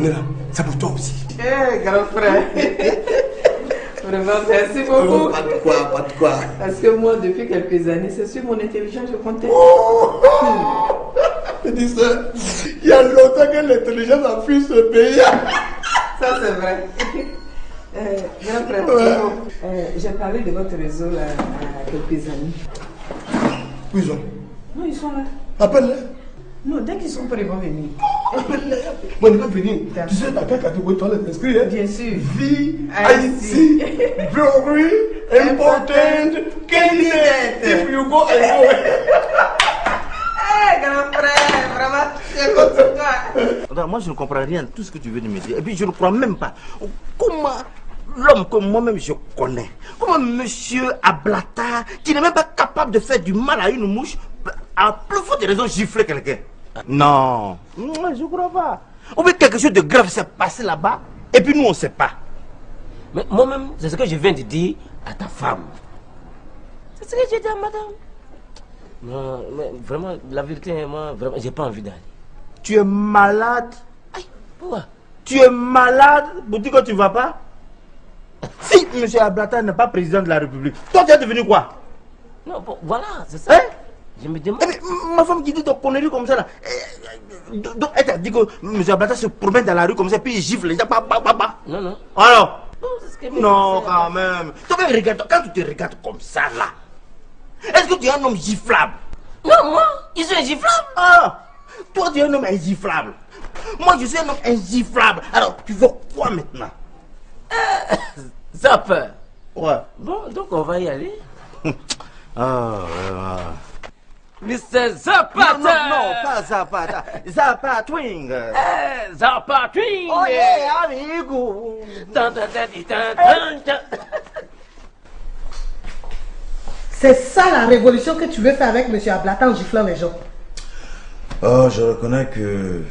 C'est pour toi aussi. Eh, grand frère. Vraiment, merci beaucoup. Pas de quoi, pas de quoi. Parce que moi, depuis quelques années, c'est sur mon intelligence que je comptais. Je dis ça. Il y a longtemps que l'intelligence a fui ce pays. Ça, c'est vrai. Grand frère, j'ai parlé de votre réseau là, à quelques amis. Où ils sont? Non, ils sont là. Appelle-les. Non, dès qu'ils sont prêts, ils vont venir. Appelle-les. Moi, je vais venir. Tu sais, dans quelle catégorie tu as inscrit, hein? Bien sûr. VIC. Very important candidate. If you go and go. Eh, grand frère, vraiment, c'est comme toi. Moi, je ne comprends rien de tout ce que tu veux de me dire. Et puis, je ne crois même pas. Comment l'homme que moi-même je connais, comment monsieur Ablata, qui n'est même pas capable de faire du mal à une mouche, a plus forte raison gifler quelqu'un. Non, moi, je ne crois pas. Ou bien quelque chose de grave s'est passé là-bas, et puis nous, on ne sait pas. Mais moi-même, c'est ce que je viens de dire à ta femme. C'est ce que j'ai dit à madame. Non, mais vraiment, la vérité, moi, vraiment, j'ai pas envie d'aller. Tu es malade. Aïe, pourquoi? Tu es malade pour dire que tu ne vas pas. Si M. Ablata n'est pas président de la République, toi tu es devenu quoi? Non, bon, voilà, c'est ça. Hein? Je me demande. Ma femme qui dit ton connerie comme ça là. Donc elle t'a dit que M. Ablata se promène dans la rue comme ça, puis il gifle les gens. Non, non. Alors? Non, quand même. Toi, regarde, quand tu te regardes comme ça là, est-ce que tu es un homme giflable? Non, moi, ils sont ingiflables. Ah, toi tu es un homme ingiflable. Moi je suis un homme ingiflable. Alors tu veux quoi maintenant? Ça peur. Ouais. Bon, donc on va y aller. Ah, Mr. Zapata. non, pas Zapata. Zapatwing. Zapatwing. Oh yeah, amigo. C'est ça la révolution que tu veux faire avec M. Ablata en giflant les gens. Oh, je reconnais que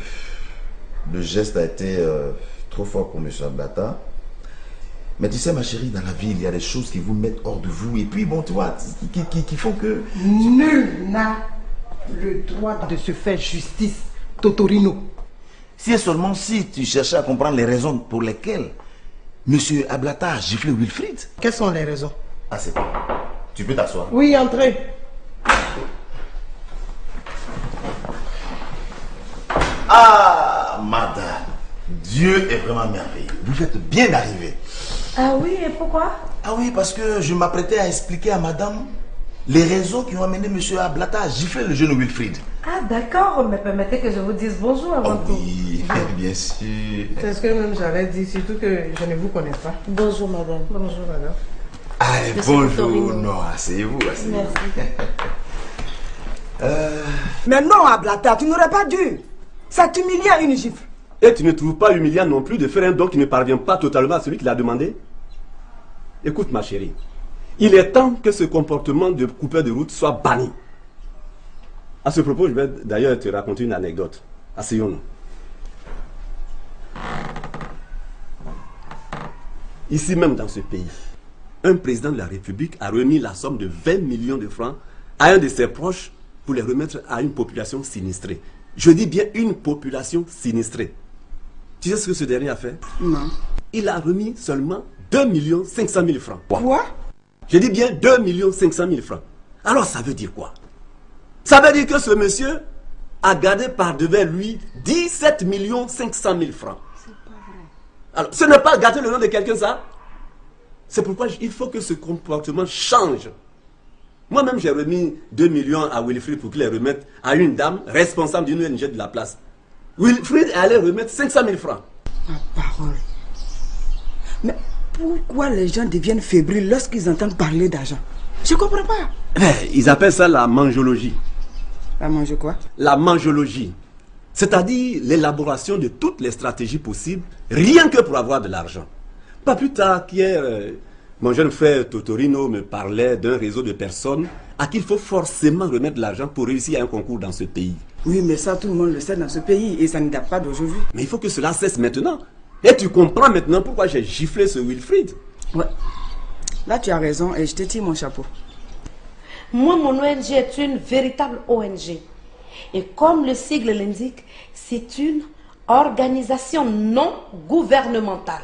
le geste a été trop fort pour M. Ablata. Mais tu sais, ma chérie, dans la vie, il y a des choses qui vous mettent hors de vous. Et puis, bon, tu vois, qui font que... Nul n'a le droit de se faire justice, Totorino. Si et seulement si tu cherchais à comprendre les raisons pour lesquelles M. Ablata a giflé Wilfried. Quelles sont les raisons? Ah, c'est bon. Tu peux t'asseoir. Oui, entrez. Ah, madame, Dieu est vraiment merveilleux. Vous êtes bien arrivée. Ah oui, et pourquoi? Ah oui, parce que je m'apprêtais à expliquer à madame les raisons qui ont amené M. Ablata à gifler le jeune Wilfried. Ah d'accord, mais permettez que je vous dise bonjour avant tout. Oui, bien sûr. C'est ce que même j'avais dit, surtout que je ne vous connais pas. Bonjour madame. Bonjour madame. Allez, bonjour. Non, asseyez-vous, asseyez-vous. Merci. Mais non, Ablata, tu n'aurais pas dû. Ça t'humilie à une gifle. Et tu ne trouves pas humiliant non plus de faire un don qui ne parvient pas totalement à celui qui l'a demandé? Écoute ma chérie, il est temps que ce comportement de coupeur de route soit banni. À ce propos, je vais d'ailleurs te raconter une anecdote. Asseyons-nous. Ici même dans ce pays, un président de la République a remis la somme de 20 millions de francs à un de ses proches pour les remettre à une population sinistrée. Je dis bien une population sinistrée. Tu sais ce que ce dernier a fait? Non. Il a remis seulement 2 500 000 francs. Quoi? Je dis bien 2 500 000 francs. Alors ça veut dire quoi? Ça veut dire que ce monsieur a gardé par devers lui 17 500 000 francs. C'est pas vrai. Alors, ce n'est pas gâter le nom de quelqu'un, ça? C'est pourquoi il faut que ce comportement change. Moi-même, j'ai remis 2 millions à Wilfried pour qu'il les remette à une dame responsable d'une ONG de la place. Wilfried allait remettre 500 000 francs. Ma parole. Mais pourquoi les gens deviennent fébriles lorsqu'ils entendent parler d'argent? Je comprends pas. Ils appellent ça la mangeologie. La manger quoi? La mangeologie. C'est-à-dire l'élaboration de toutes les stratégies possibles, rien que pour avoir de l'argent. Pas plus tard qu'hier, mon jeune frère Totorino me parlait d'un réseau de personnes à qui il faut forcément remettre de l'argent pour réussir à un concours dans ce pays. Oui, mais ça, tout le monde le sait dans ce pays et ça ne date pas d'aujourd'hui. Mais il faut que cela cesse maintenant. Et tu comprends maintenant pourquoi j'ai giflé ce Wilfried. Ouais. Là, tu as raison et je te tire mon chapeau. Moi, mon ONG est une véritable ONG. Et comme le sigle l'indique, c'est une organisation non gouvernementale.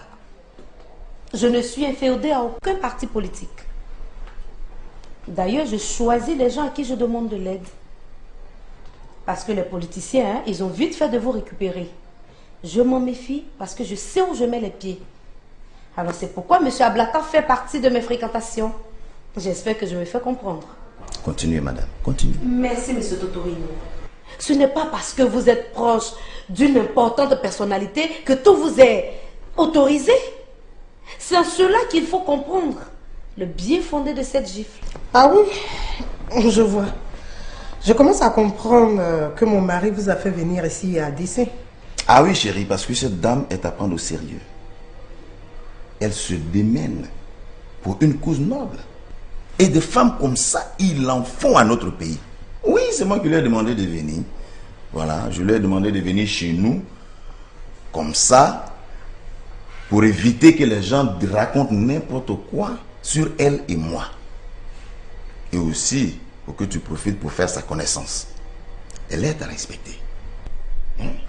Je ne suis inféodée à aucun parti politique. D'ailleurs, je choisis les gens à qui je demande de l'aide. Parce que les politiciens, hein, ils ont vite fait de vous récupérer. Je m'en méfie parce que je sais où je mets les pieds. Alors c'est pourquoi M. Ablata fait partie de mes fréquentations. J'espère que je me fais comprendre. Continuez, madame, continuez. Merci, M. Totorino. Ce n'est pas parce que vous êtes proche d'une importante personnalité que tout vous est autorisé. C'est en cela qu'il faut comprendre le bien fondé de cette gifle. Ah oui, je vois. Je commence à comprendre que mon mari vous a fait venir ici à DC. Ah oui, chérie, parce que cette dame est à prendre au sérieux. Elle se démène pour une cause noble. Et des femmes comme ça, il en faut à notre pays. Oui, c'est moi qui lui ai demandé de venir. Voilà, je lui ai demandé de venir chez nous. Comme ça, pour éviter que les gens racontent n'importe quoi sur elle et moi. Et aussi, pour que tu profites pour faire sa connaissance. Elle est à respecter.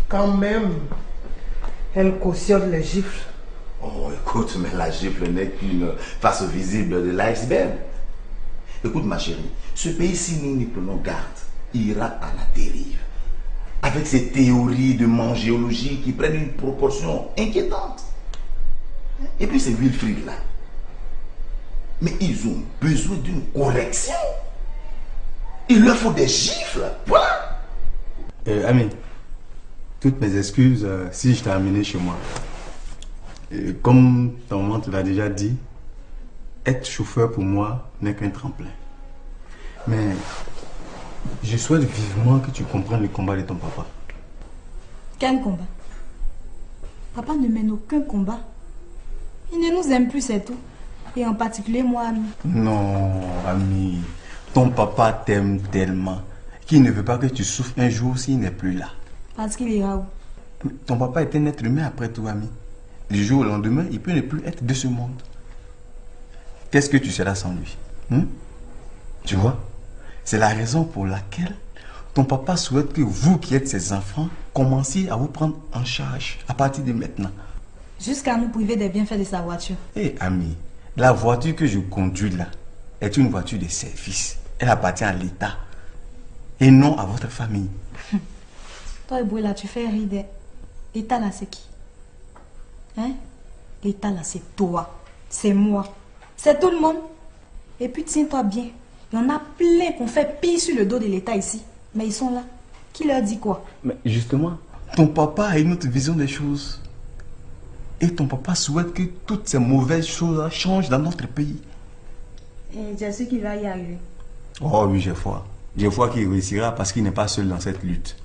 Quand même, elle cautionne les gifles. Oh, écoute, mais la gifle n'est qu'une face visible de l'iceberg. Écoute, ma chérie, ce pays, si nous n'y prenons garde, ira à la dérive. Avec ces théories de mangéologie qui prennent une proportion inquiétante. Et puis ces Wilfried-là. Mais ils ont besoin d'une correction. Il leur faut des gifles. Voilà. Ami, toutes mes excuses si je t'ai amené chez moi. Comme ton maman te l'a déjà dit, être chauffeur pour moi n'est qu'un tremplin. Mais je souhaite vivement que tu comprennes le combat de ton papa. Quel combat? Papa ne mène aucun combat. Il ne nous aime plus, c'est tout. Et en particulier moi, Ami. Non, Ami. Ton papa t'aime tellement qu'il ne veut pas que tu souffres un jour s'il n'est plus là. Parce qu'il ira où? Ton papa est un être humain après tout, Ami. Du jour au lendemain, il peut ne plus être de ce monde. Qu'est-ce que tu seras sans lui? Tu vois? C'est la raison pour laquelle ton papa souhaite que vous qui êtes ses enfants commenciez à vous prendre en charge à partir de maintenant. Jusqu'à nous priver des bienfaits de sa voiture. Hé, Ami, la voiture que je conduis là est une voiture de service. Elle appartient à l'État et non à votre famille. Toi, Eboué, là, tu fais rire. L'État là, c'est qui? Hein? L'État là, c'est toi. C'est moi. C'est tout le monde. Et puis, tiens-toi bien. Il y en a plein qu'on fait pire sur le dos de l'État ici. Mais ils sont là. Qui leur dit quoi? Mais justement, ton papa a une autre vision des choses. Et ton papa souhaite que toutes ces mauvaises choses changent dans notre pays. Et je sais qu'il va y arriver. Oh oui, j'ai foi. J'ai foi qu'il réussira parce qu'il n'est pas seul dans cette lutte.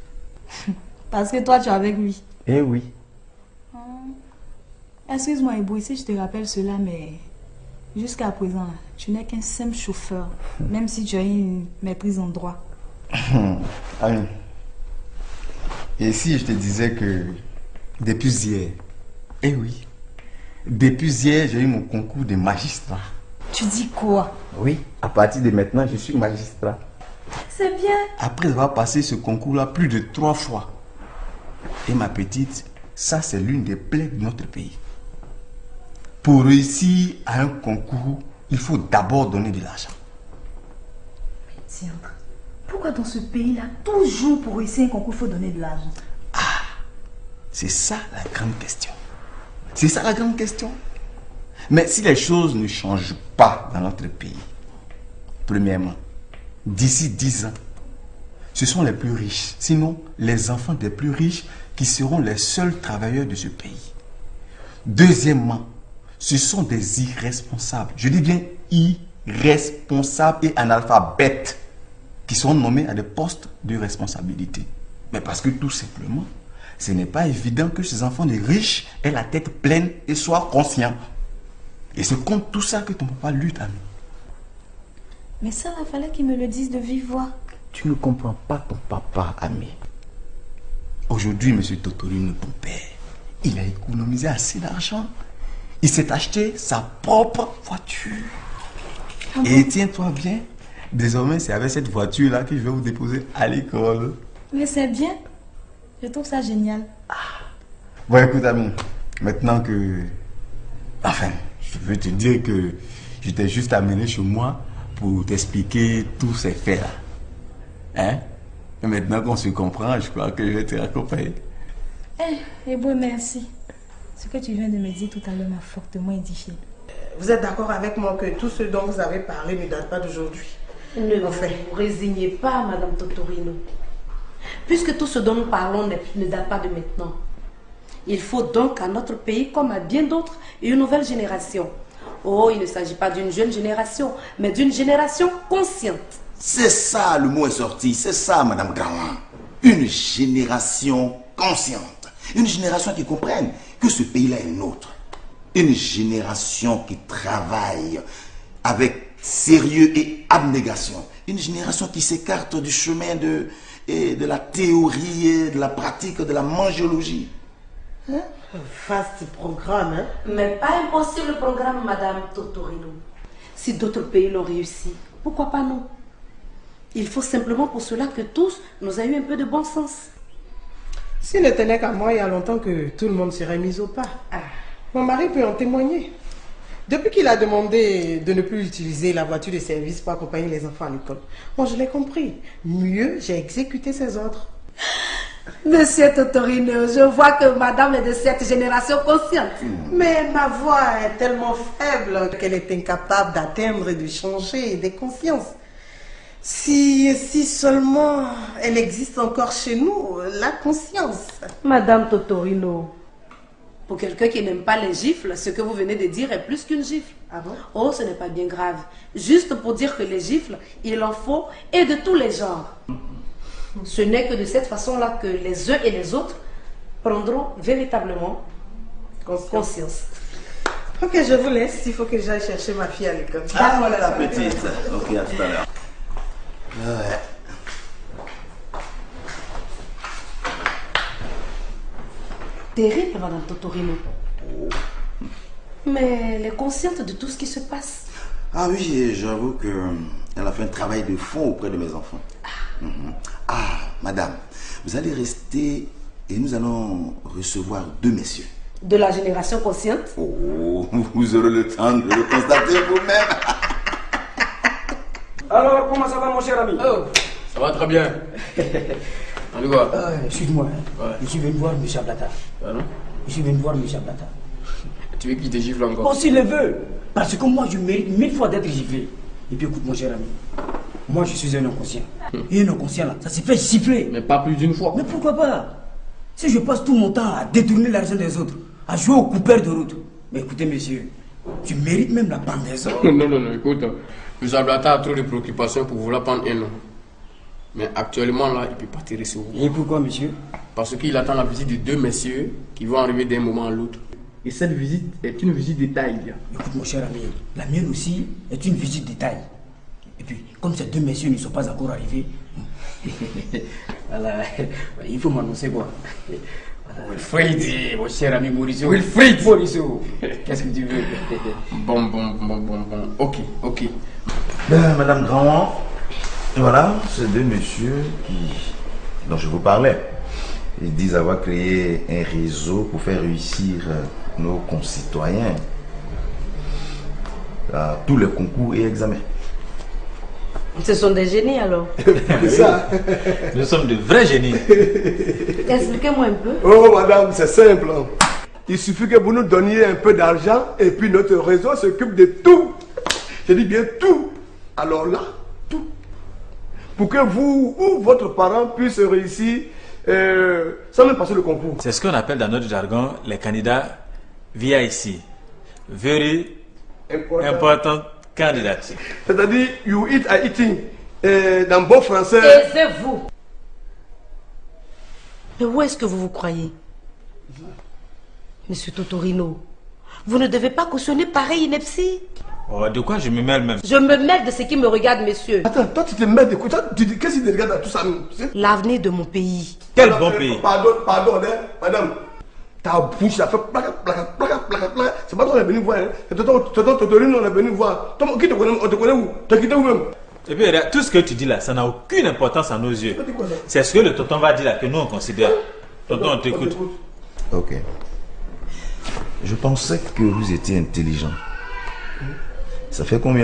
Parce que toi, tu es avec lui. Eh oui. Excuse-moi, Eboué, si je te rappelle cela, mais jusqu'à présent, tu n'es qu'un simple chauffeur, même si tu as une maîtrise en droit. Ami. Et si je te disais que depuis hier, eh oui, depuis hier, j'ai eu mon concours de magistrat. Tu dis quoi? Oui, à partir de maintenant, je suis magistrat. C'est bien. Après avoir passé ce concours-là plus de 3 fois. Et ma petite, ça c'est l'une des plaies de notre pays. Pour réussir à un concours, il faut d'abord donner de l'argent. Mais tiens, pourquoi dans ce pays-là, toujours pour réussir un concours, il faut donner de l'argent? Ah, c'est ça la grande question. C'est ça la grande question. Mais si les choses ne changent pas dans notre pays, premièrement, d'ici 10 ans, ce sont les plus riches, sinon les enfants des plus riches qui seront les seuls travailleurs de ce pays. Deuxièmement, ce sont des irresponsables, je dis bien irresponsables et analphabètes qui seront nommés à des postes de responsabilité. Mais parce que tout simplement, ce n'est pas évident que ces enfants de riches aient la tête pleine et soient conscients. Et c'est contre tout ça que ton papa lutte, Ami. Mais ça, il fallait qu'il me le dise de vive voix. Tu ne comprends pas ton papa, Ami. Aujourd'hui, M. Totorino, ton père, il a économisé assez d'argent. Il s'est acheté sa propre voiture. Ah bon? Et tiens-toi bien, désormais, c'est avec cette voiture-là que je vais vous déposer à l'école. Mais c'est bien. Je trouve ça génial. Bon, écoute, ami, maintenant que... Enfin, je veux te dire que je t'ai juste amené chez moi pour t'expliquer tous ces faits-là. Hein? Et maintenant qu'on se comprend, je crois que je vais te raccompagner. Eh bon, merci. Ce que tu viens de me dire tout à l'heure m'a fortement édifié. Vous êtes d'accord avec moi que tout ce dont vous avez parlé ne date pas d'aujourd'hui? Ne vous résignez pas, Madame Totorino. Puisque tout ce dont nous parlons ne date pas de maintenant. Il faut donc à notre pays, comme à bien d'autres, une nouvelle génération. Oh, il ne s'agit pas d'une jeune génération, mais d'une génération consciente. C'est ça, le mot est sorti. C'est ça, Madame Grand. Une génération consciente. Une génération qui comprenne que ce pays-là est nôtre. Une génération qui travaille avec sérieux et abnégation. Une génération qui s'écarte du chemin de la théorie et de la pratique de la mangiologie. Vaste programme, hein? Mais pas impossible le programme, Madame Totorino. Si d'autres pays l'ont réussi, pourquoi pas nous? Il faut simplement pour cela que tous nous ayons un peu de bon sens. S'il ne tenait qu'à moi, il y a longtemps que tout le monde serait mis au pas. Mon mari peut en témoigner. Depuis qu'il a demandé de ne plus utiliser la voiture de service pour accompagner les enfants à l'école, moi je l'ai compris. Mieux, j'ai exécuté ses ordres. Monsieur Totorino, je vois que madame est de cette génération consciente. Mais ma voix est tellement faible qu'elle est incapable d'atteindre et de changer des consciences. Si seulement elle existe encore chez nous, la conscience. Madame Totorino, pour quelqu'un qui n'aime pas les gifles, ce que vous venez de dire est plus qu'une gifle. Ah bon? Oh, ce n'est pas bien grave. Juste pour dire que les gifles, il en faut, et de tous les genres. Ce n'est que de cette façon-là que les uns et les autres prendront véritablement conscience. Ok, je vous laisse. Il faut que j'aille chercher ma fille à l'école. Ah, voilà la petite. Ok, à tout à l'heure. Ouais. Terrible, Madame Totorino. Mais elle est consciente de tout ce qui se passe. Ah oui, j'avoue qu'elle a fait un travail de fond auprès de mes enfants. Ah, madame, vous allez rester et nous allons recevoir 2 messieurs. De la génération consciente? Oh, vous aurez le temps de le constater vous-même. Alors, comment ça va, mon cher ami? Oh, ça va très bien. On quoi? Excuse-moi, je suis venu voir M. Ablata. Pardon? Je suis venu voir M. Ablata. Tu veux qu'il te gifle encore? Bon, s'il le veut. Parce que moi, je mérite 1000 fois d'être giflé. Et puis, écoute, mon cher ami. Moi, je suis un inconscient. Et un inconscient, là, ça s'est fait gifler. Mais pas plus d'une fois. Mais pourquoi pas? Si je passe tout mon temps à détourner l'argent des autres, à jouer au coupeur de route. Mais écoutez, monsieur, tu mérites même la pendaison. Non, écoute. M. Ablata a trop de préoccupations pour vouloir prendre un nom. Mais actuellement, là, il peut pas tirer sur vous. Et pourquoi, monsieur? Parce qu'il attend la visite de 2 messieurs qui vont arriver d'un moment à l'autre. Et cette visite est une visite de taille. Écoute, mon cher ami, la mienne aussi est une visite de taille. Et puis, comme ces 2 messieurs ne sont pas encore arrivés, voilà, il faut m'annoncer quoi. Wilfried, mon cher ami Mauricio. Wilfried Mauricio, qu'est-ce que tu veux? Bon. Ok. Ben, Madame Grand, voilà, ces 2 messieurs dont je vous parlais. Ils disent avoir créé un réseau pour faire réussir nos concitoyens à tous les concours et examens. Ce sont des génies alors. C'est ça. Nous sommes de vrais génies. Expliquez-moi un peu. Oh madame, c'est simple. Il suffit que vous nous donniez un peu d'argent et puis notre réseau s'occupe de tout. Je dis bien tout. Alors là, tout. Pour que vous ou votre parent puisse réussir sans même passer le concours. C'est ce qu'on appelle dans notre jargon les candidats VIC. Very important candidate. C'est-à-dire, you eat I eating. Dans bon français. Taisez-vous. Mais où est-ce que vous vous croyez? Monsieur Totorino, vous ne devez pas cautionner pareille ineptie. Oh, de quoi je me mêle même? Je me mêle de ce qui me regarde, monsieur. Attends, toi tu te mêles de quoi? Qu'est-ce qui te regarde à tout ça? L'avenir de mon pays. Quel bon pays? Pardon, madame. Ta bouche a fait placa. C'est pas toi qui est venu voir. C'est toi, Totorino, on est venu voir. Toi, qui te connaît? On te connaît où? T'as quitté où-même? Et puis, tout ce que tu dis là, ça n'a aucune importance à nos yeux. C'est ce que le tonton va dire là, que nous on considère. Tonton, on t'écoute. Ok. Je pensais que vous étiez intelligent. Ça fait combien